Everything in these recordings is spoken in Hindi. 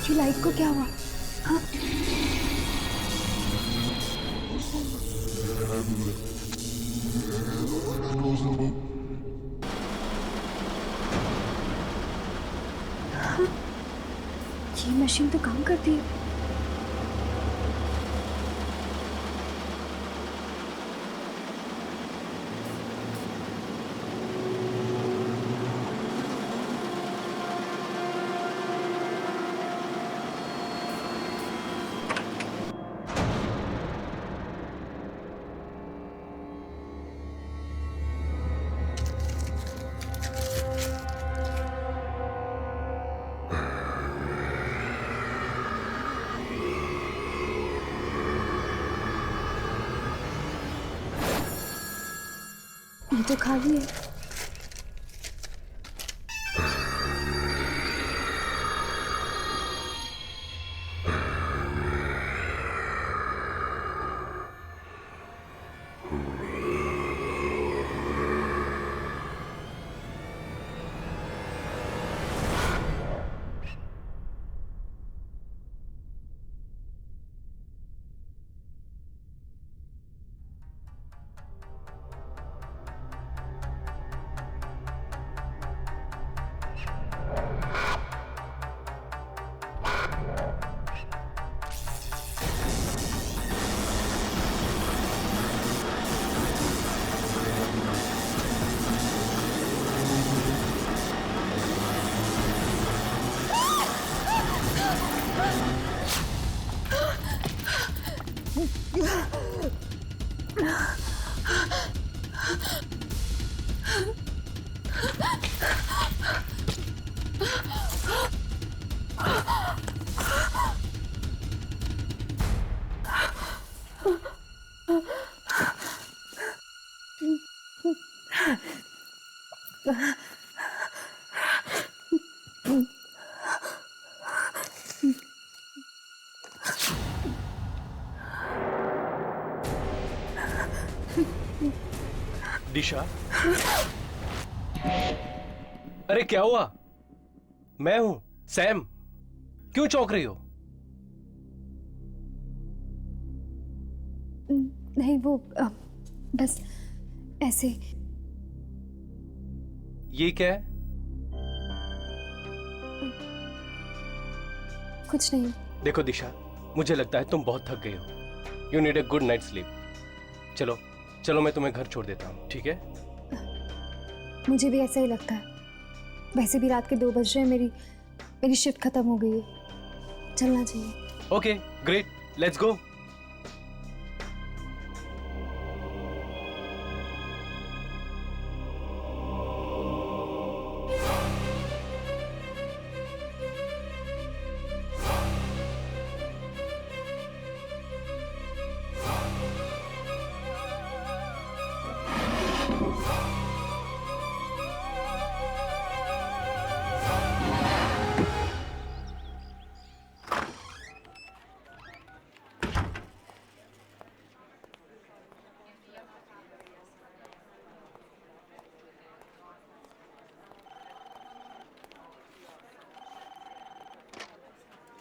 ये लाइट को क्या हुआ? हाँ, ये मशीन तो काम करती है। ये तो खाली है। दिशा, अरे क्या हुआ? मैं हूं सैम। क्यों चौंक रही हो? नहीं वो बस ऐसे। ये क्या है? कुछ नहीं। देखो दिशा, मुझे लगता है तुम बहुत थक गई हो। You need a good night sleep. चलो चलो, मैं तुम्हें घर छोड़ देता हूँ, ठीक है? मुझे भी ऐसा ही लगता है। वैसे भी रात के 2 बज रहे हैं। मेरी शिफ्ट खत्म हो गई है। चलना चाहिए। Okay great, let's go.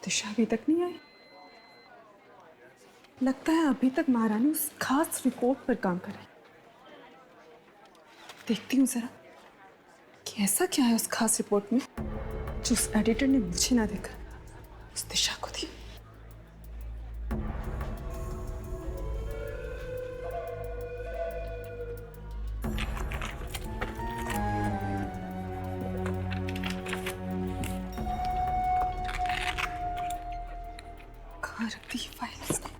दिशा अभी तक नहीं आई। लगता है अभी तक महारानी उस खास रिपोर्ट पर काम कर रही। देखती हूँ जरा कि ऐसा क्या है उस खास रिपोर्ट में जो उस एडिटर ने मुझे ना देखा, उस दिशा को दिया। कहाँ रख दी ये फाइल इसने?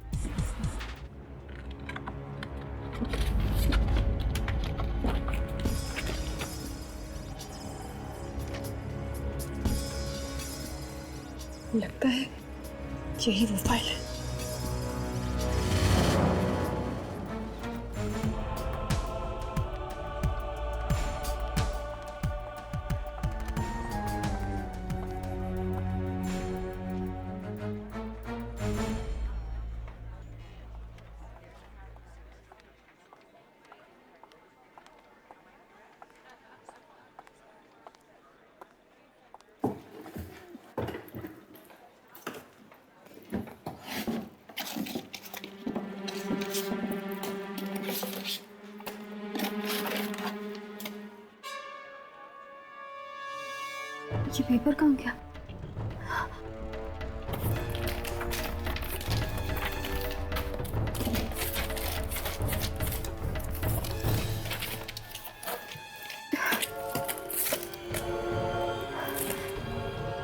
लगता है यही वो फाइल है। ये पेपर कहाँ गया?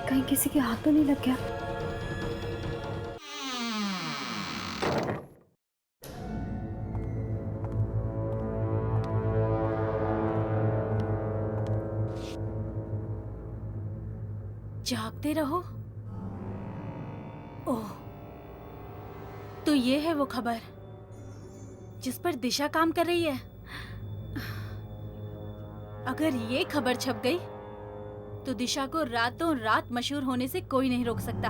कहीं किसी के हाथ तो नहीं लग गया? जागते रहो। ओह, तो ये है वो खबर जिस पर दिशा काम कर रही है। अगर ये खबर छप गई तो दिशा को रातों रात मशहूर होने से कोई नहीं रोक सकता।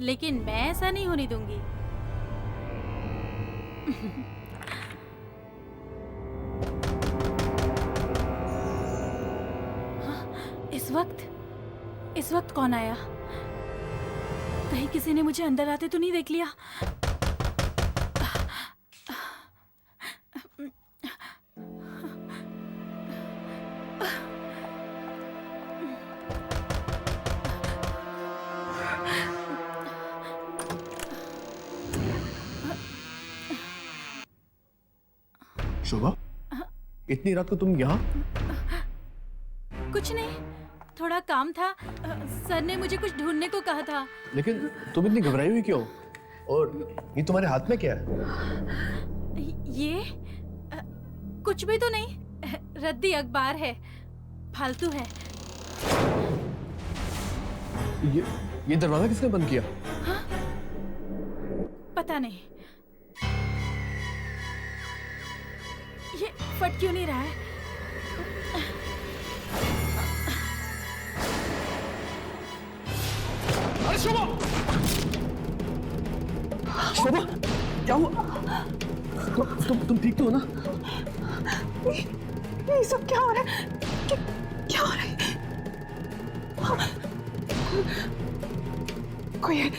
लेकिन मैं ऐसा नहीं होने दूंगी। इस वक्त कौन आया? कहीं किसी ने मुझे अंदर आते तो नहीं देख लिया? शोभा, इतनी रात को तुम यहाँ? कुछ नहीं, थोड़ा काम था। सर ने मुझे कुछ ढूंढने को कहा था। लेकिन तुम इतनी घबराई हुई क्यों? और ये तुम्हारे हाथ में क्या है? ये कुछ भी तो नहीं, रद्दी अखबार है, फालतू है। ये दरवाजा किसने बंद किया? हाँ? पता नहीं, ये फट क्यों नहीं रहा है? अरे शोभा! शोभा, क्या हुआ? तुम ठीक तो हो ना? ये सब क्या हो रहा है? क्या हो रहा है? कोई है?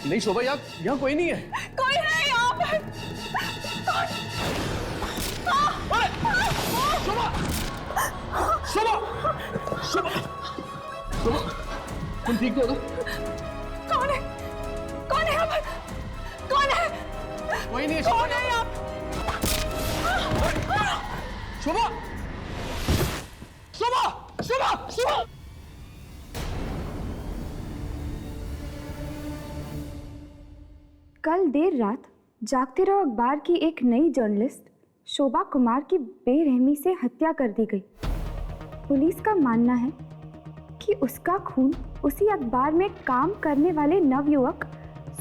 नहीं शोभा, यहाँ कोई नहीं है। कोई है यहाँ पर? शोभा! शोभा! शोभा! शोभा, तुम ठीक तो हो ना? कौन है? कौन है यहाँ पर? कौन है? कोई नहीं है। कौन है यहाँ? शोभा! शोभा! शोभा! शोभा! कल देर रात जागते रहो अखबार की एक नई जर्नलिस्ट शोभा कुमार की बेरहमी से हत्या कर दी गई। पुलिस का मानना है कि उसका खून उसी अखबार में काम करने वाले नवयुवक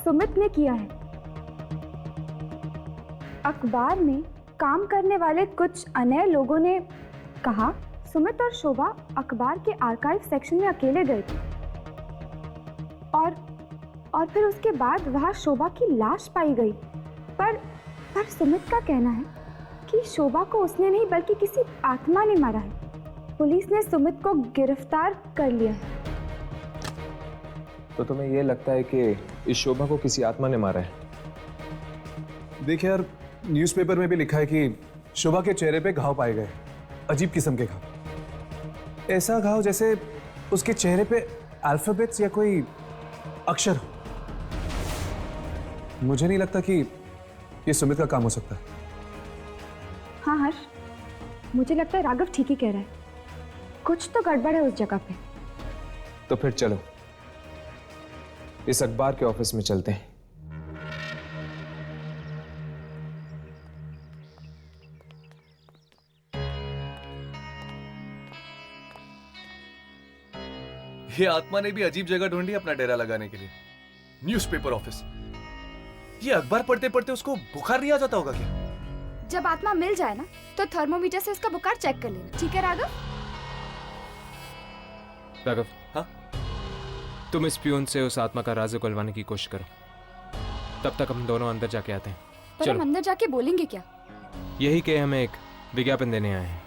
सुमित ने किया है। अखबार में काम करने वाले कुछ अन्य लोगों ने कहा सुमित और शोभा अखबार के आर्काइव सेक्शन में अकेले गए थे और फिर उसके बाद वहां शोभा की लाश पाई गई। पर सुमित का कहना है कि शोभा को उसने नहीं बल्कि किसी आत्मा ने मारा है। पुलिस ने सुमित को गिरफ्तार कर लिया है। तो तुम्हें यह लगता है कि इस शोभा को किसी आत्मा ने मारा है? देखिए यार, न्यूज़पेपर में भी लिखा है कि शोभा के चेहरे पे घाव पाए गए, अजीब किस्म के घाव। ऐसा घाव जैसे उसके चेहरे पे अल्फाबेट्स या कोई अक्षर हो। मुझे नहीं लगता कि ये सुमित का काम हो सकता है। हाँ हर्ष, मुझे लगता है राघव ठीक ही कह रहा है। कुछ तो गड़बड़ है उस जगह पे। तो फिर चलो इस अखबार के ऑफिस में चलते हैं। ये आत्मा ने भी अजीब जगह ढूंढी अपना डेरा लगाने के लिए। Newspaper office. ये अखबार पढ़ते पढ़ते उसको बुखार नहीं आ जाता होगा क्या? जब आत्मा मिल जाए ना तो थर्मोमीटर से उसका बुखार चेक कर लेना, ठीक है राघव? राघव, हाँ? तुम इस प्यून से उस आत्मा का राज उगलवाने की कोशिश करो। तब तक हम दोनों अंदर जाके आते हैं। पर हम अंदर जाके बोलेंगे क्या? यही कि हमें एक विज्ञापन देने आए हैं।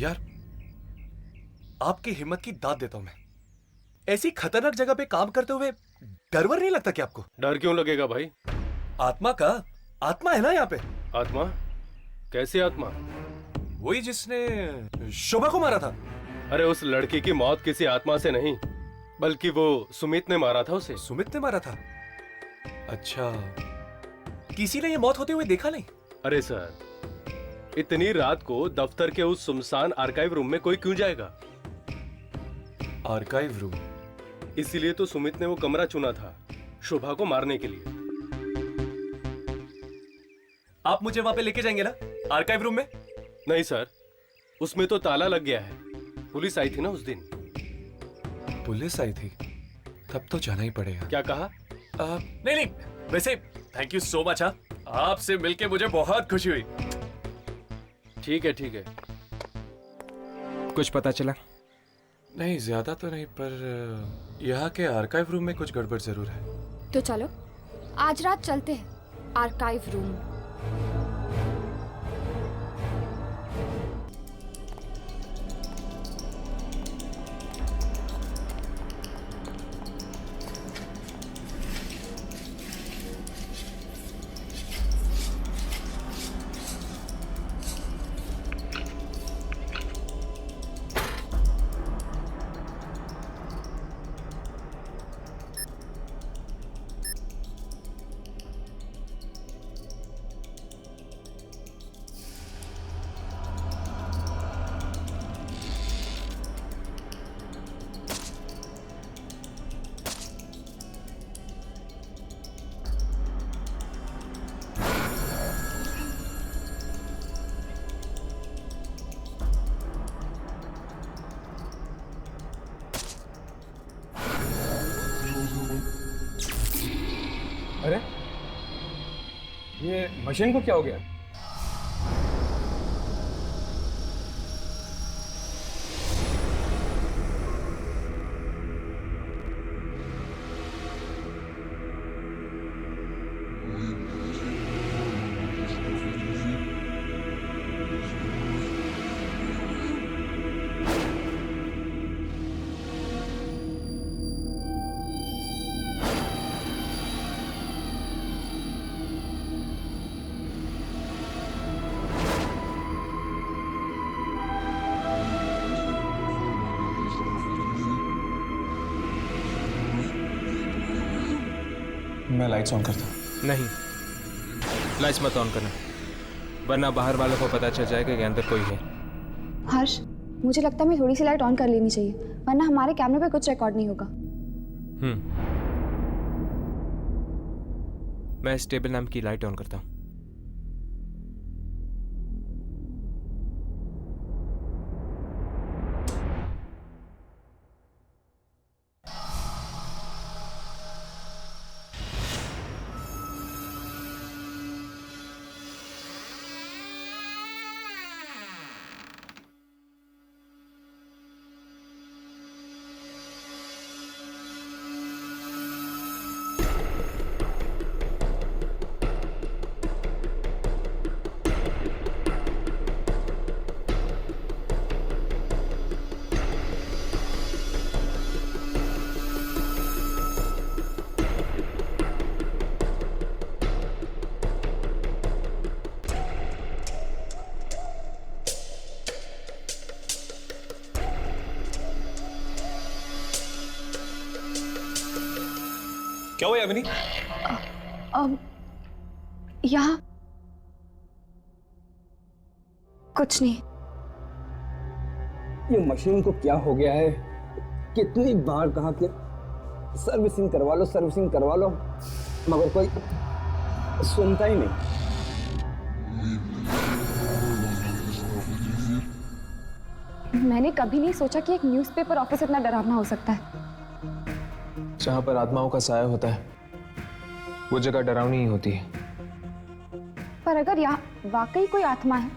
यार, आपकी हिम्मत की दाद देता हूं मैं। ऐसी खतरनाक जगह पे काम करते हुए डर वर नहीं लगता क्या आपको? डर क्यों लगेगा भाई? आत्मा का आत्मा है ना यहाँ पे। आत्मा? कैसी आत्मा? वही जिसने शोभा को मारा था। अरे उस लड़की की मौत किसी आत्मा से नहीं, बल्कि वो सुमित ने मारा था उसे। सुमित ने मारा था? अच्छा, किसी ने ये मौत होते हुए देखा नहीं? अरे सर, इतनी रात को दफ्तर के उस सुनसान आर्काइव रूम में कोई क्यों जाएगा? Archive room? इसीलिए तो सुमित ने वो कमरा चुना था, शोभा को मारने के लिए। आप मुझे वहां पे लेके जाएंगे ना, आर्काइव रूम में? नहीं सर, उसमें तो ताला लग गया है। पुलिस आई थी ना उस दिन। पुलिस आई थी? तब तो जाना ही पड़ेगा। क्या कहा? नहीं नहीं, वैसे थैंक यू सो मच। आपसे मिलके मुझे बहुत खुशी हुई। ठीक है ठीक है। कुछ पता चला? नहीं, ज्यादा तो नहीं, पर यहाँ के आर्काइव रूम में कुछ गड़बड़ जरूर है। तो चलो आज रात चलते हैं आर्काइव रूम। अरे ये मशीन को क्या हो गया? मैं लाइट्स ऑन करता हूँ। नहीं, लाइट्स मत ऑन करना, वरना बाहर वालों को पता चल जाएगा कि अंदर कोई है। हर्ष, मुझे लगता है मैं थोड़ी सी लाइट ऑन कर लेनी चाहिए, वरना हमारे कैमरे पे कुछ रिकॉर्ड नहीं होगा। मैं इस टेबल लैंप की लाइट ऑन करता हूँ। क्या हुआ यामिनी? यहाँ कुछ नहीं। ये मशीन को क्या हो गया है? कितनी बार कहा कि सर्विसिंग करवा लो, सर्विसिंग करवा लो, मगर कोई सुनता ही नहीं। मैंने कभी नहीं सोचा कि एक न्यूज़पेपर ऑफिस इतना डरावना हो सकता है। जहां पर आत्माओं का साया होता है वो जगह डरावनी ही होती है। पर अगर यहाँ वाकई कोई आत्मा है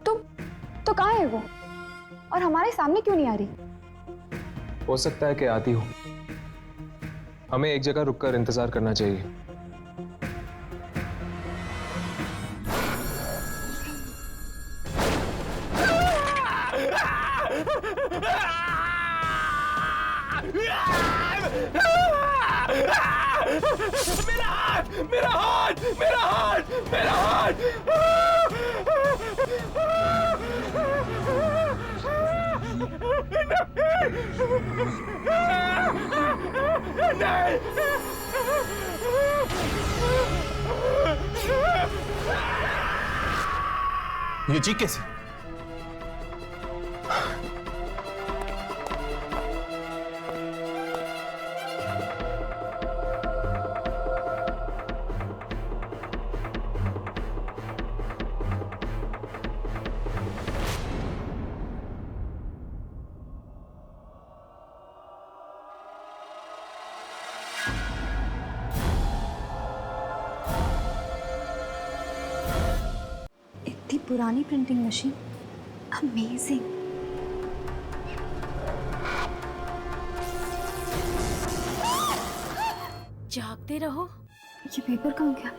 तो कहाँ है वो, और हमारे सामने क्यों नहीं आ रही? हो सकता है कि आती हो। हमें एक जगह रुककर इंतजार करना चाहिए। मेरा हाथ! ये चीख कैसी? इतनी पुरानी प्रिंटिंग मशीन, अमेजिंग। जागते रहो। ये पेपर कहाँ गया?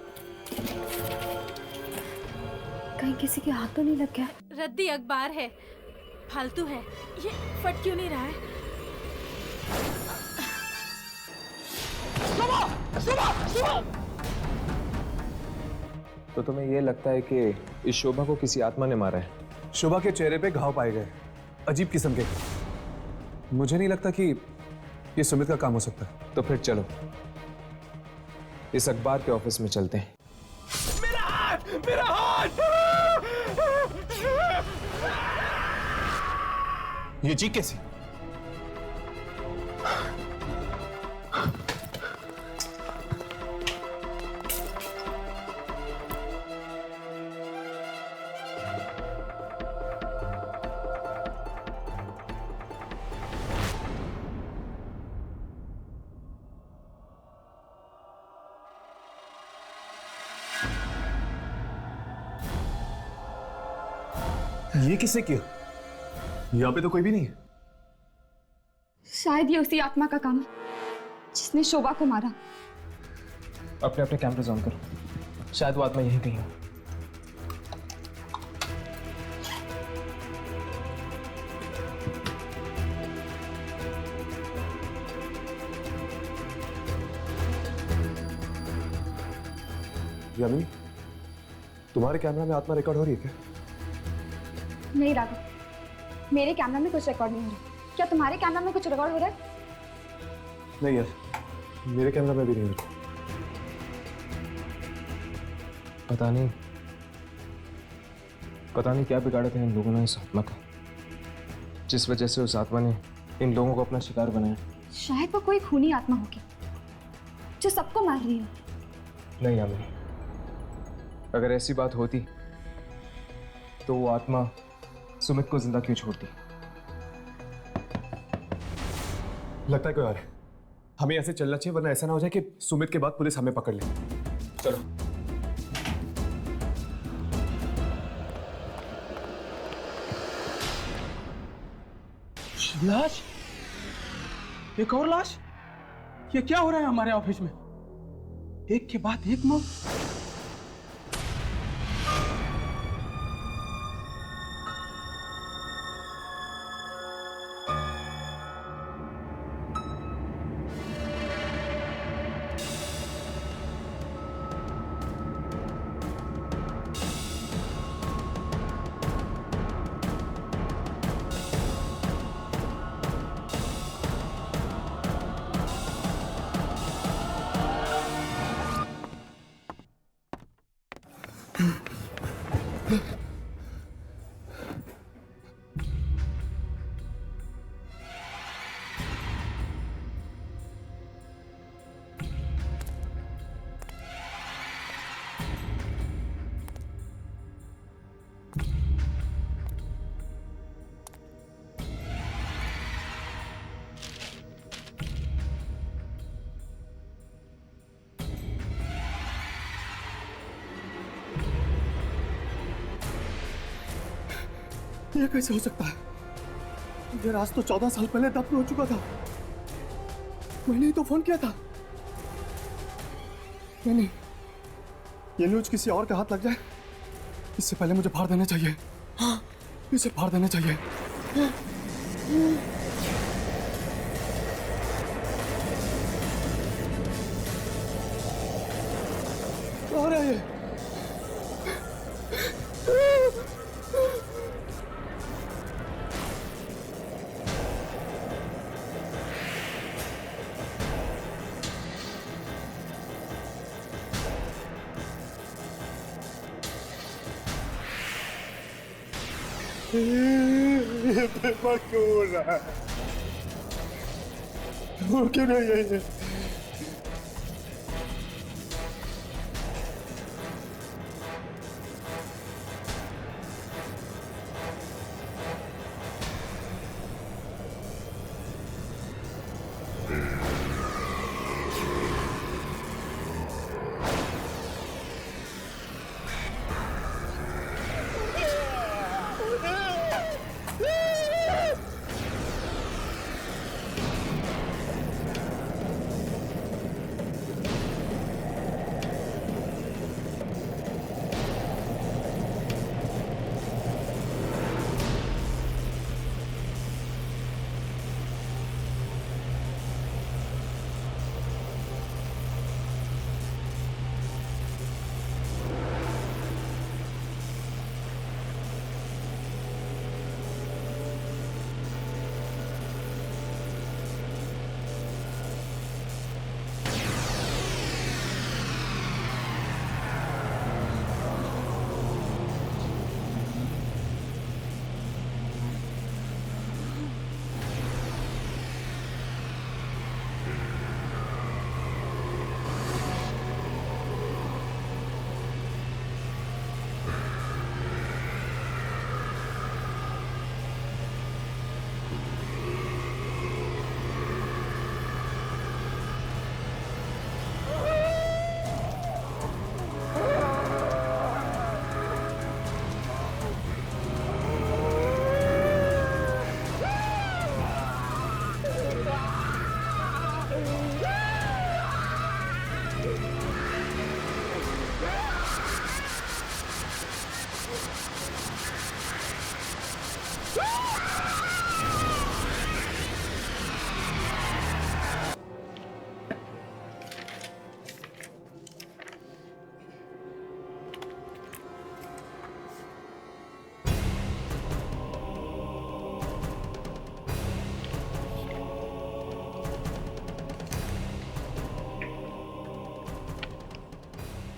कहीं किसी के हाथ तो नहीं लग गया? रद्दी अखबार है, फालतू है। ये फट क्यों नहीं रहा है? तो तुम्हें ये लगता है कि इस शोभा को किसी आत्मा ने मारा है? शोभा के चेहरे पे घाव पाए गए, अजीब किस्म के। मुझे नहीं लगता कि ये सुमित का काम हो सकता है। तो फिर चलो इस अखबार के ऑफिस में चलते हैं। मेरा हाथ! मेरा हाथ! ये चीख कैसी? ये किसने किया? यहाँ पे तो कोई भी नहीं है। शायद ये उसी आत्मा का काम है जिसने शोभा को मारा। अपने अपने कैमरे ऑन करो, शायद वो आत्मा यहीं कहीं हो। यामिनी, तुम्हारे कैमरा में आत्मा रिकॉर्ड हो रही है क्या? नहीं राघव, मेरे कैमरा में कुछ रिकॉर्ड नहीं हो रहा। क्या तुम्हारे कैमरा में कुछ रिकॉर्ड हो रहा है? नहीं यार, मेरे कैमरा में भी नहीं हो रहा। पता नहीं क्या बिगाड़ा था इन लोगों ने इस आत्मा का, जिस वजह से उस आत्मा ने इन लोगों को अपना शिकार बनाया। शायद वो कोई खूनी आत्मा होगी जो सबको मार रही हो। नहीं यामिनी, अगर ऐसी बात होती तो वो आत्मा सुमित को जिंदा क्यों छोड़ती? लगता है कोई और है। हमें ऐसे चलना चाहिए, वरना ऐसा ना हो जाए कि सुमित के बाद पुलिस हमें पकड़ ले। चलो। लाश? एक और लाश? ये क्या हो रहा है हमारे ऑफिस में? एक के बाद एक मौत। ये कैसे हो सकता है? ये राज तो 14 साल पहले दफन हो चुका था। मैंने ही तो फोन किया था। नहीं, ये न्यूज किसी और के हाथ लग जाए इससे पहले मुझे फाड़ देना चाहिए। हाँ, इसे फाड़ देना चाहिए। कौन है ये? ये पेपर क्यों हो रहा है? वो क्यों नहीं है ये?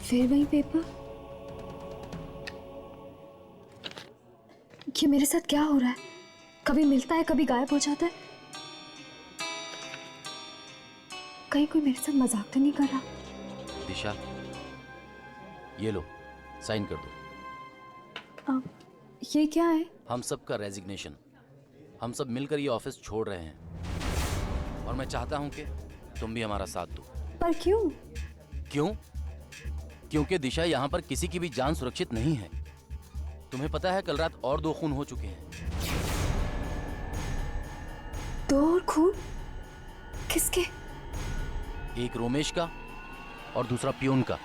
फिर वही पेपर? ये मेरे साथ क्या हो रहा है? कभी मिलता है, कभी गायब हो जाता है। कहीं कोई मेरे साथ मजाक तो नहीं कर रहा? दिशा, ये लो, साइन कर दो। ये क्या है? हम सब का रेजिग्नेशन। हम सब मिलकर ये ऑफिस छोड़ रहे हैं और मैं चाहता हूं कि तुम भी हमारा साथ दो। पर क्यों? क्यों? क्योंकि दिशा, यहाँ पर किसी की भी जान सुरक्षित नहीं है। तुम्हें पता है कल रात और 2 खून हो चुके हैं। 2 और खून? किसके? एक रोमेश का और दूसरा पियून का।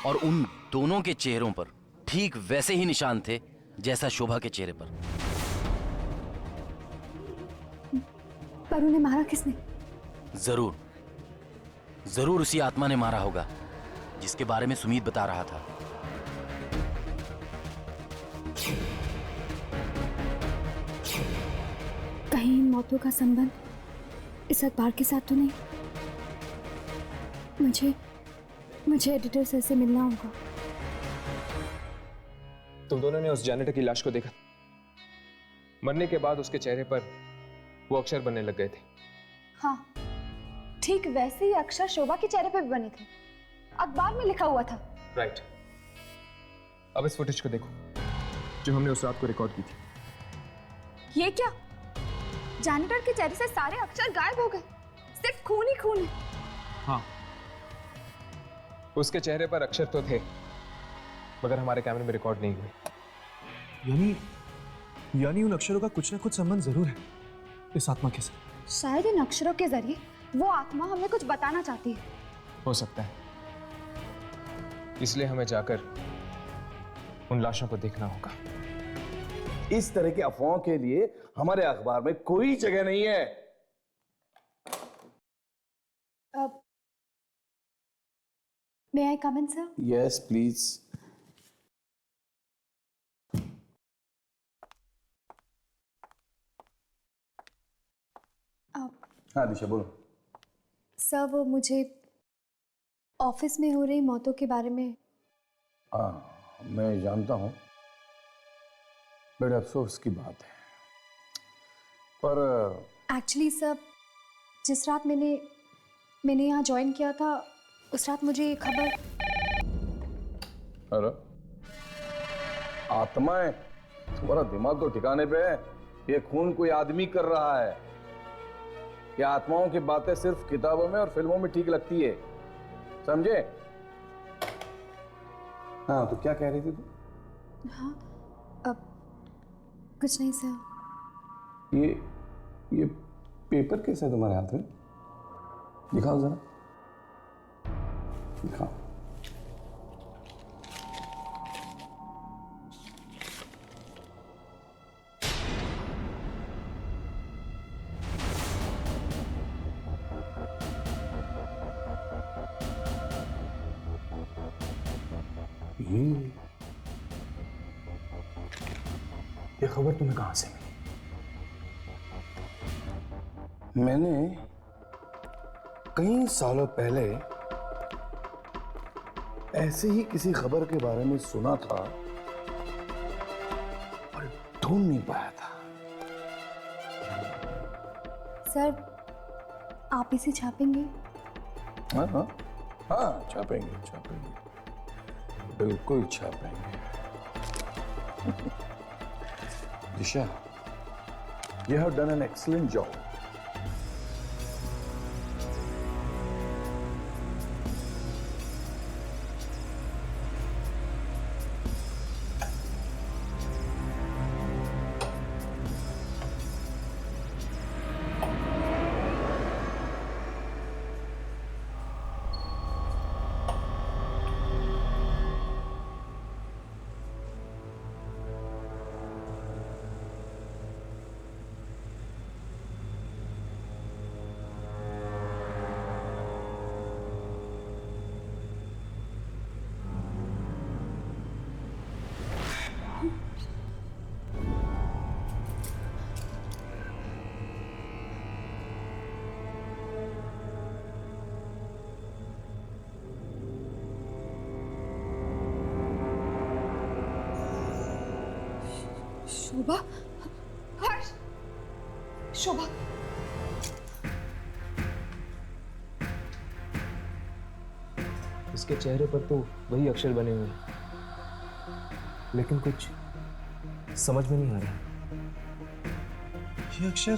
और उन दोनों के चेहरों पर ठीक वैसे ही निशान थे जैसा शोभा के चेहरे पर। पर उन्हें मारा किसने? जरूर जरूर उसी आत्मा ने मारा होगा जिसके बारे में सुमीत बता रहा था। कहीं इन मौतों का संबंध इस अखबार के साथ तो नहीं? मुझे एडिटर सर से मिलना होगा। तुम दोनों ने उस जैनेटर की लाश को देखा? मरने के बाद उसके चेहरे पर वो अक्षर बनने लग गए थे। हाँ, ठीक वैसे ही अक्षर शोभा के चेहरे पे भी बने थे। अखबार में लिखा हुआ था। राइट। अब इस फुटेज को देखो जो हमने उस रात को रिकॉर्ड की थी। ये क्या? जैनेटर के चेहरे से सारे अक्षर गायब हो गए, सिर्फ खून ही खून है। हाँ, उसके चेहरे पर अक्षर तो थे मगर हमारे कैमरे में रिकॉर्ड नहीं हुए। यानी उन अक्षरों का कुछ ना कुछ संबंध जरूर है इस आत्मा के साथ। शायद इन अक्षरों के जरिए वो आत्मा हमें कुछ बताना चाहती है। हो सकता है, इसलिए हमें जाकर उन लाशों को देखना होगा। इस तरह की अफवाहों के लिए हमारे अखबार में कोई जगह नहीं है। मे आई कम इन सर? Yes please. हाँ दिशा बोलो। सर, वो मुझे ऑफिस में हो रही मौतों के बारे में। हाँ मैं जानता हूँ। बड़े अफसोस की बात है, पर एक्चुअली सर, जिस रात मैंने यहाँ ज्वाइन किया था उस रात मुझे ये खबर। अरे आत्माएं, तुम्हारा दिमाग तो ठिकाने पे है। ये खून कोई आदमी कर रहा है। ये आत्माओं की बातें सिर्फ किताबों में और फिल्मों में ठीक लगती है, समझे? हाँ, तो क्या कह रही थी तू? हाँ, अब कुछ नहीं सर। ये पेपर कैसे है तुम्हारे हाथ में? दिखाओ जरा, दिखाओ। ये खबर तुम्हें कहां से मिली? मैंने कई सालों पहले ऐसे ही किसी खबर के बारे में सुना था और ढूंढ नहीं पाया था। सर, आप इसे छापेंगे? हाँ हाँ हाँ, छापेंगे छापेंगे, बिल्कुल छापेंगे। दिशा, you have done an excellent job. शोभा, हर्ष, शोभा। इसके चेहरे पर तो वही अक्षर बने हुए हैं, लेकिन कुछ समझ में नहीं आ रहा। ये अक्षर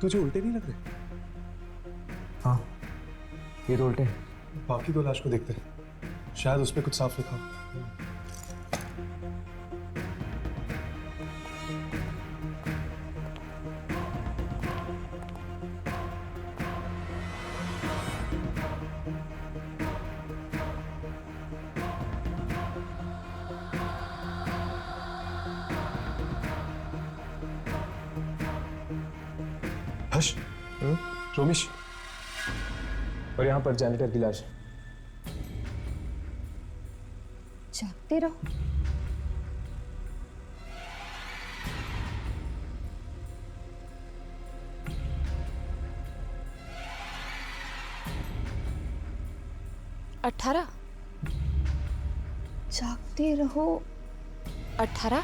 तुझे उल्टे नहीं लग रहे? हाँ, ये तो उल्टे हैं। बाकी दो लाश को देखते हैं, शायद उस पर कुछ साफ लिखा हो। हर्ष, रोमिश, और यहाँ पर जैनिटर की लाश। जागते रहो। अठारह। जागते रहो। 18।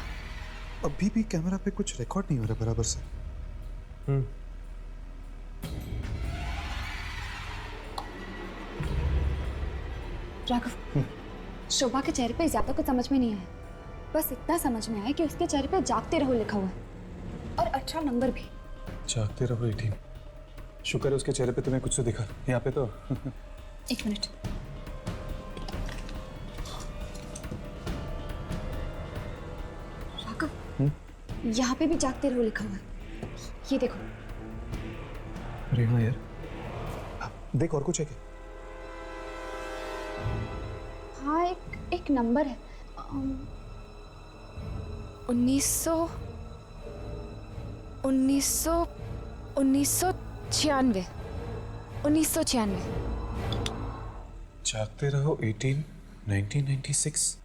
अभी भी कैमरा पे कुछ रिकॉर्ड नहीं हो रहा बराबर से। राघव, शोभा के चेहरे पे ज्यादा कुछ समझ में नहीं आया। बस इतना समझ में आया कि उसके चेहरे पे जागते रहो लिखा हुआ है और 18 नंबर भी। जागते रहो 18। शुक्र है उसके चेहरे पे तुम्हें कुछ तो दिखा। यहाँ पे तो एक मिनट। राघव, यहाँ पे भी जागते रहो लिखा हुआ है। ये देखो। अरे हाँ यार, देख और कुछ है क्या? हाँ, एक नंबर है। 1996। जागते रहो 18, 1996।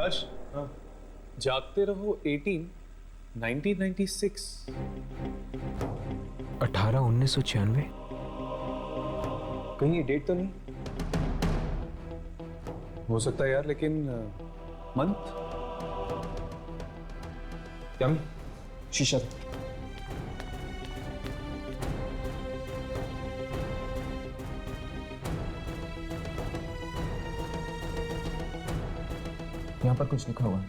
हर्ष, जागते रहो 18, 1996। 18, 1996। कहीं ये डेट तो नहीं? हो सकता है यार, लेकिन मंथ यामी, शीशा दे। यहाँ पर कुछ लिखा हुआ है।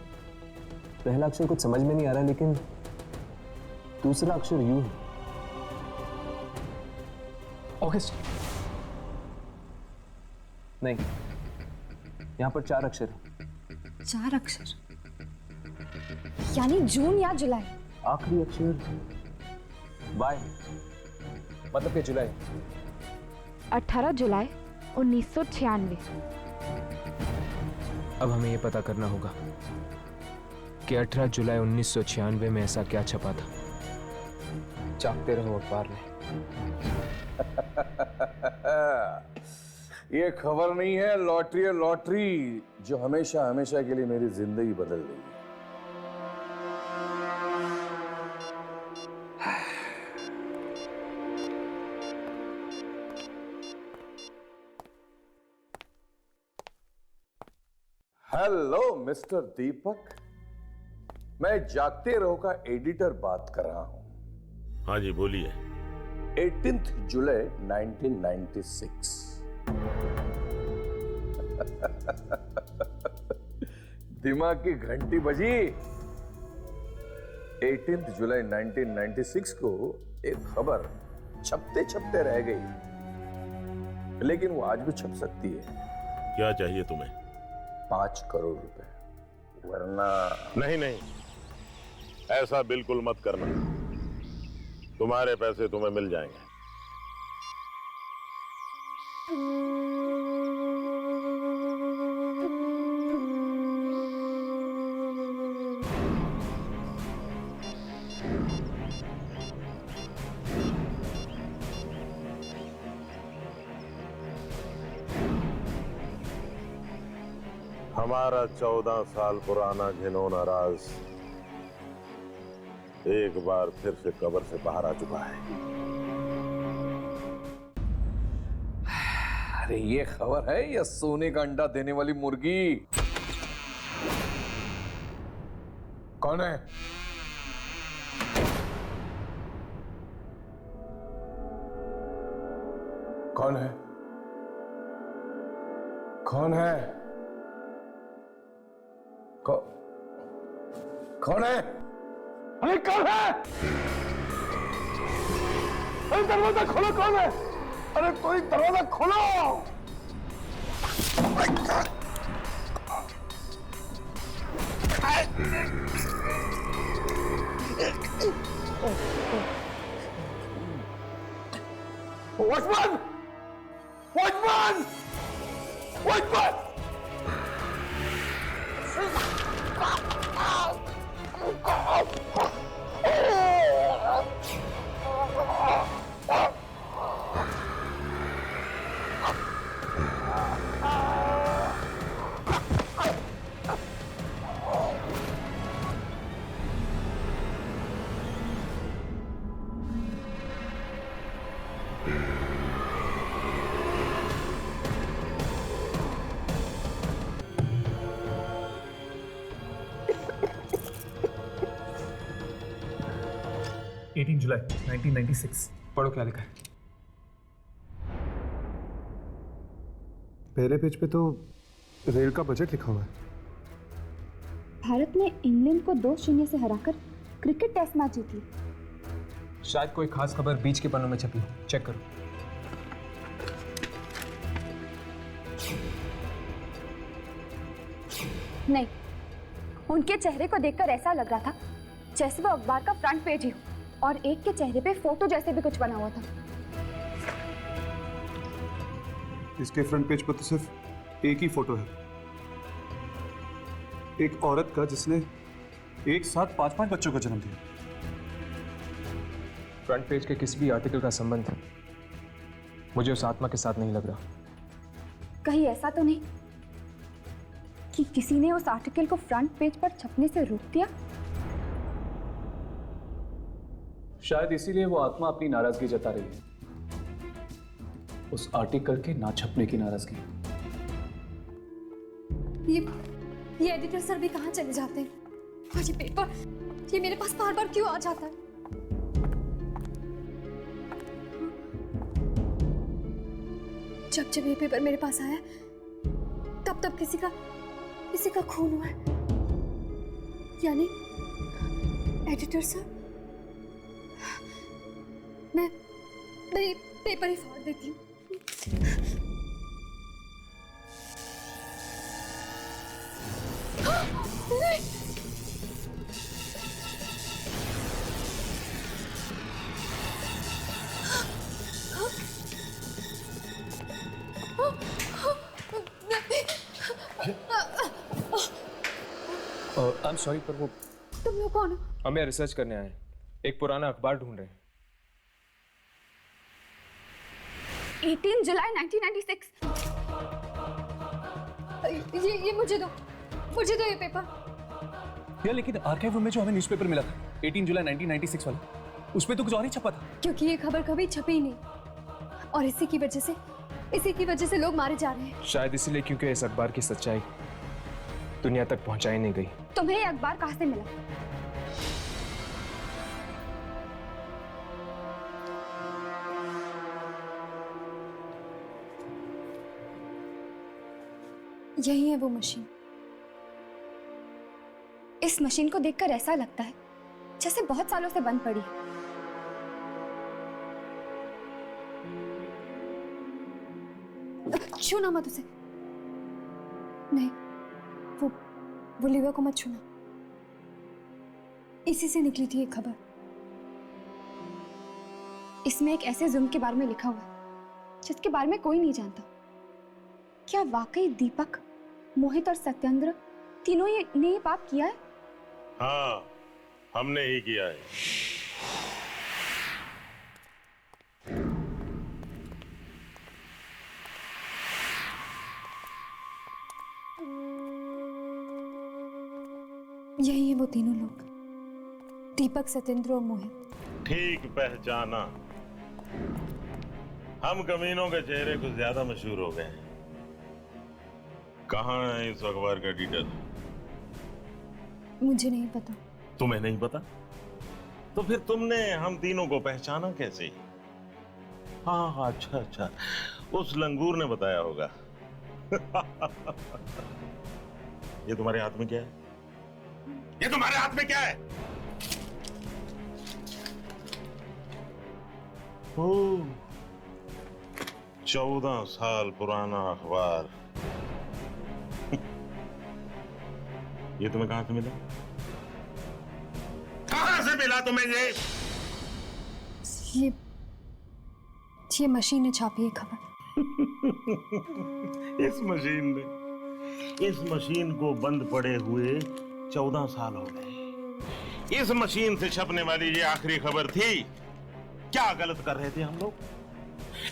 पहला अक्षर कुछ समझ में नहीं आ रहा, लेकिन दूसरा अक्षर यू है। ऑगस्ट नहीं, यहाँ पर 4 अक्षर है। 4 अक्षर यानी जून या जुलाई। आखिरी अक्षर वाई, मतलब कि जुलाई। 18 जुलाई 1996। अब हमें यह पता करना होगा कि 18 जुलाई 1996 में ऐसा क्या छपा था। जागते रहो अखबार में। ये खबर नहीं है, लॉटरी है, लॉटरी जो हमेशा हमेशा के लिए मेरी जिंदगी बदल देगी। हेलो मिस्टर दीपक, मैं जागते रहो का एडिटर बात कर रहा हूं। हाँ जी बोलिए। 18 जुलाई 1996। दिमाग की घंटी बजी। 18 जुलाई 1996 को एक खबर छपते छपते रह गई, लेकिन वो आज भी छप सकती है। क्या चाहिए तुम्हें? 5 करोड़ रुपए, वरना नहीं नहीं, ऐसा बिल्कुल मत करना। तुम्हारे पैसे तुम्हें मिल जाएंगे। हमारा 14 साल पुराना घिनौना राज एक बार फिर से कब्र से बाहर आ चुका है। अरे ये खबर है या सोने का अंडा देने वाली मुर्गी? कौन है? कौन है? कौन है? कौन है? अरे कौन है? अरे दरवाजा खोलो, कौन है? अरे कोई दरवाजा खोलो! वॉचमैन! वॉचमैन! वॉचमैन! जुलाई 1996। पढ़ो क्या लिखा है। पहले पेज पे तो रेल का बजट लिखा हुआ है। भारत ने इंग्लैंड को 2-0 से हराकर क्रिकेट टेस्ट मैच जीती। शायद कोई खास खबर बीच के पन्नों में छपी, चेक करो। नहीं, उनके चेहरे को देखकर ऐसा लग रहा था जैसे वो अखबार का फ्रंट पेज ही हो, और एक के चेहरे पे फोटो जैसे भी कुछ बना हुआ था। इसके फ्रंट पेज पर तो सिर्फ एक ही फोटो है, एक औरत का जिसने एक साथ 5-5 बच्चों का जन्म दिया। फ्रंट पेज के किसी भी आर्टिकल का संबंध मुझे उस आत्मा के साथ नहीं लग रहा। कहीं ऐसा तो नहीं कि किसी ने उस आर्टिकल को फ्रंट पेज पर छपने से रोक दिया? शायद इसीलिए वो आत्मा अपनी नाराजगी जता रही है, उस आर्टिकल के ना छपने की नाराजगी। ये एडिटर सर भी कहाँ चले जाते हैं? और ये पेपर ये मेरे पास बार बार क्यों आ जाता है? जब जब ये पेपर मेरे पास आया तब तब किसी का खून हुआ है। यानी एडिटर सर, मैं ये पेपर ही फाड़ देती हूँ। नहीं। आई एम सॉरी पर वो तुम लोग कौन हो? हमें रिसर्च करने आए हैं, एक पुराना अखबार ढूंढ रहे हैं। 18 जुलाई 1996। ये मुझे दो ये पेपर। यार लेकिन आर्काइव रूम में जो हमें न्यूज़पेपर मिला था 18 जुलाई 1996 वाला, उसमें तो कुछ और ही छपा था। क्योंकि ये खबर कभी छपी ही नहीं, और इसी की वजह से लोग मारे जा रहे हैं। शायद इसीलिए क्योंकि इस अखबार की सच्चाई दुनिया तक पहुंचाई नहीं गई। तुम्हें ये अखबार कहां से मिला? यही है वो मशीन। इस मशीन को देखकर ऐसा लगता है जैसे बहुत सालों से बंद पड़ी है। छूना मत उसे। नहीं, वो लीवर को मत छूना। इसी से निकली थी ये खबर। इसमें एक ऐसे जुर्म के बारे में लिखा हुआ है जिसके बारे में कोई नहीं जानता। क्या वाकई दीपक, मोहित और सत्येंद्र तीनों ने ये पाप किया है? हाँ, हमने ही किया है। यही है वो तीनों लोग, दीपक, सत्येंद्र और मोहित। ठीक पहचाना। हम कमीनों के चेहरे कुछ ज्यादा मशहूर हो गए हैं। कहाँ है इस अखबार का एडिटर? मुझे नहीं पता। तुम्हें नहीं पता? तो फिर तुमने हम तीनों को पहचाना कैसे? हाँ, अच्छा, उस लंगूर ने बताया होगा। ये तुम्हारे हाथ में क्या है? ये तुम्हारे हाथ में क्या है? ओह, 14 साल पुराना अखबार। ये तुम्हें कहां से मिला? कहां से मिला तुम्हें ये मशीन ने छापी है खबर। इस मशीन को बंद पड़े हुए 14 साल हो गए। इस मशीन से छपने वाली ये आखिरी खबर थी। क्या गलत कर रहे थे हम लोग?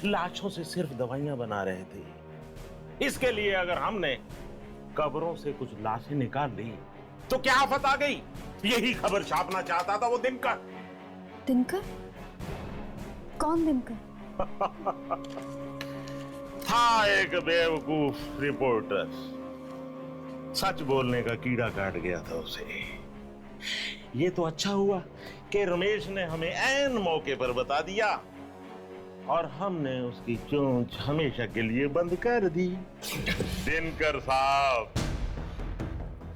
लाशों से सिर्फ दवाइयां बना रहे थे। इसके लिए अगर हमने कब्रों से कुछ लाशें निकाल ली तो क्या आफत आ गई? यही खबर छापना चाहता था वो दिनकर। दिनकर? कौन दिनकर? था एक बेवकूफ रिपोर्टर। सच बोलने का कीड़ा काट गया था उसे। ये तो अच्छा हुआ कि रमेश ने हमें ऐन मौके पर बता दिया और हमने उसकी चोंच हमेशा के लिए बंद कर दी। दिनकर साहब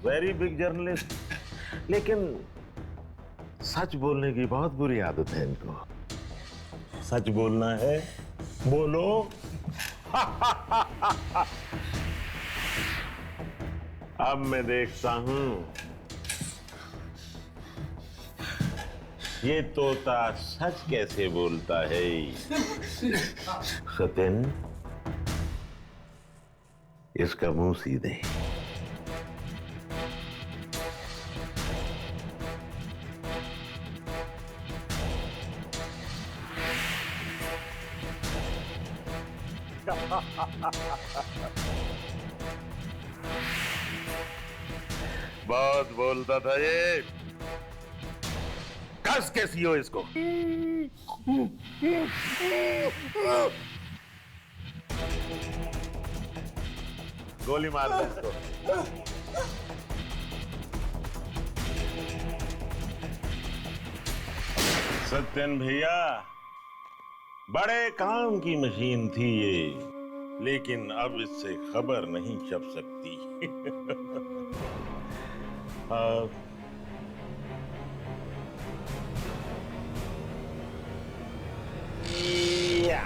वेरी बिग जर्नलिस्ट, लेकिन सच बोलने की बहुत बुरी आदत है इनको। सच बोलना है, बोलो। अब मैं देखता हूं ये तोता सच कैसे बोलता है। सत्यन, इसका मुंह सीधे। बहुत बोलता था ये। कस के सीओ इसको। गोली मार दे इसको। सत्यन भैया, बड़े काम की मशीन थी ये, लेकिन अब इससे खबर नहीं छप सकती। या